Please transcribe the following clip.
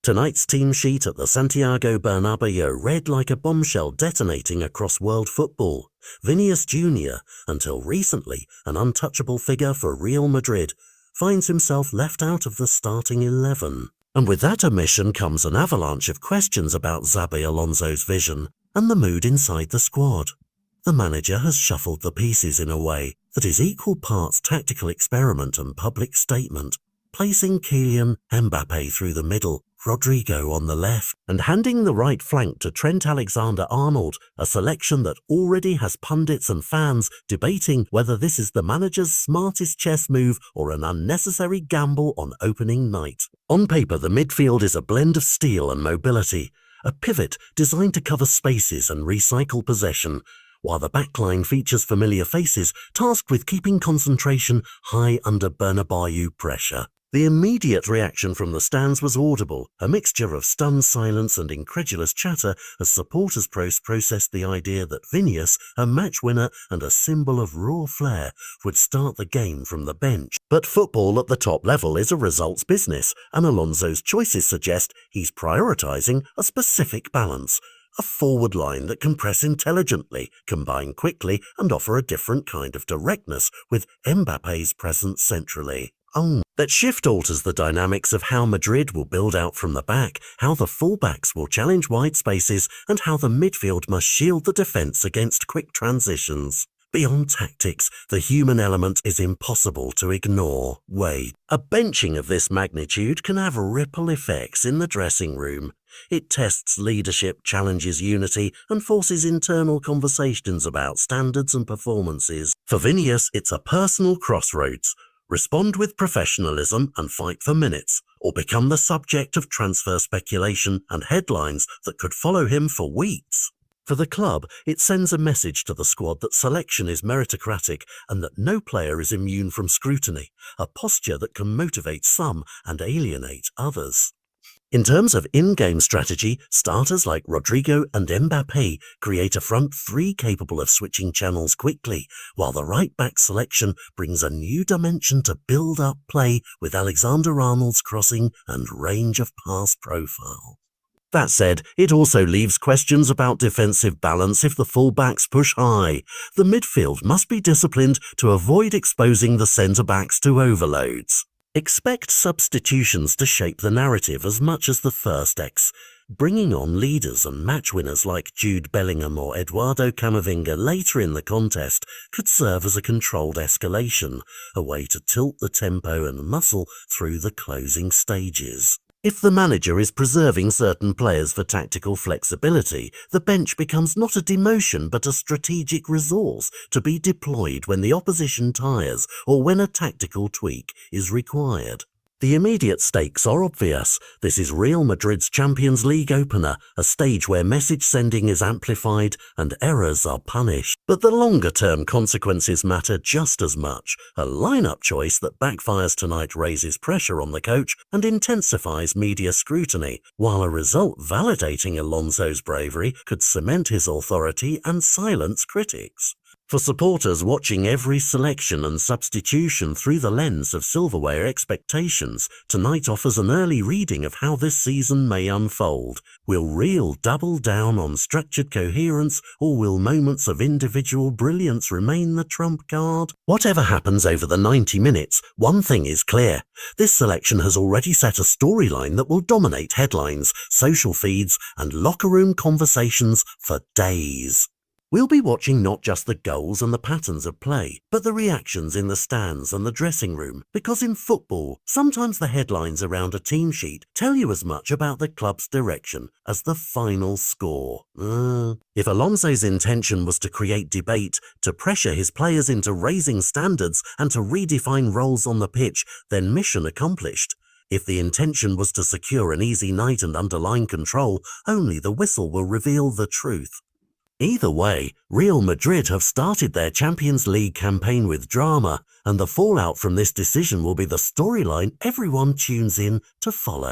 Tonight's team sheet at the Santiago Bernabéu read like a bombshell detonating across world football. Viníus Jr., until recently an untouchable figure for Real Madrid, finds himself left out of the starting 11. And with that omission comes an avalanche of questions about Xabi Alonso's vision and the mood inside the squad. The manager has shuffled the pieces in a way that is equal parts tactical experiment and public statement, placing Kylian Mbappé through the middle, Rodrigo on the left, and handing the right flank to Trent Alexander-Arnold, a selection that already has pundits and fans debating whether this is the manager's smartest chess move or an unnecessary gamble on opening night. On paper, the midfield is a blend of steel and mobility, a pivot designed to cover spaces and recycle possession, while the backline features familiar faces tasked with keeping concentration high under Bernabéu pressure. The immediate reaction from the stands was audible, a mixture of stunned silence and incredulous chatter as supporters processed the idea that Viníus, a match winner and a symbol of raw flair, would start the game from the bench. But football at the top level is a results business, and Alonso's choices suggest he's prioritising a specific balance. A forward line that can press intelligently, combine quickly and offer a different kind of directness with Mbappé's presence centrally. That shift alters the dynamics of how Madrid will build out from the back, how the fullbacks will challenge wide spaces, and how the midfield must shield the defence against quick transitions. Beyond tactics, the human element is impossible to ignore. Wait, a benching of this magnitude can have ripple effects in the dressing room. It tests leadership, challenges unity, and forces internal conversations about standards and performances. For Viníus, it's a personal crossroads. Respond with professionalism and fight for minutes, or become the subject of transfer speculation and headlines that could follow him for weeks. For the club, it sends a message to the squad that selection is meritocratic and that no player is immune from scrutiny, a posture that can motivate some and alienate others. In terms of in-game strategy, starters like Rodrigo and Mbappé create a front three capable of switching channels quickly, while the right-back selection brings a new dimension to build-up play with Alexander-Arnold's crossing and range of pass profile. That said, it also leaves questions about defensive balance if the full-backs push high. The midfield must be disciplined to avoid exposing the centre-backs to overloads. Expect substitutions to shape the narrative as much as the first X. Bringing on leaders and match winners like Jude Bellingham or Eduardo Camavinga later in the contest could serve as a controlled escalation, a way to tilt the tempo and muscle through the closing stages. If the manager is preserving certain players for tactical flexibility, the bench becomes not a demotion but a strategic resource to be deployed when the opposition tires or when a tactical tweak is required. The immediate stakes are obvious. This is Real Madrid's Champions League opener, a stage where message sending is amplified and errors are punished. But the longer-term consequences matter just as much. A lineup choice that backfires tonight raises pressure on the coach and intensifies media scrutiny, while a result validating Alonso's bravery could cement his authority and silence critics. For supporters watching every selection and substitution through the lens of silverware expectations, tonight offers an early reading of how this season may unfold. Will Real double down on structured coherence, or will moments of individual brilliance remain the trump card? Whatever happens over the 90 minutes, one thing is clear. This selection has already set a storyline that will dominate headlines, social feeds, and locker room conversations for days. We'll be watching not just the goals and the patterns of play, but the reactions in the stands and the dressing room, because in football, sometimes the headlines around a team sheet tell you as much about the club's direction as the final score. If Alonso's intention was to create debate, to pressure his players into raising standards and to redefine roles on the pitch, then mission accomplished. If the intention was to secure an easy night and underline control, only the whistle will reveal the truth. Either way, Real Madrid have started their Champions League campaign with drama, and the fallout from this decision will be the storyline everyone tunes in to follow.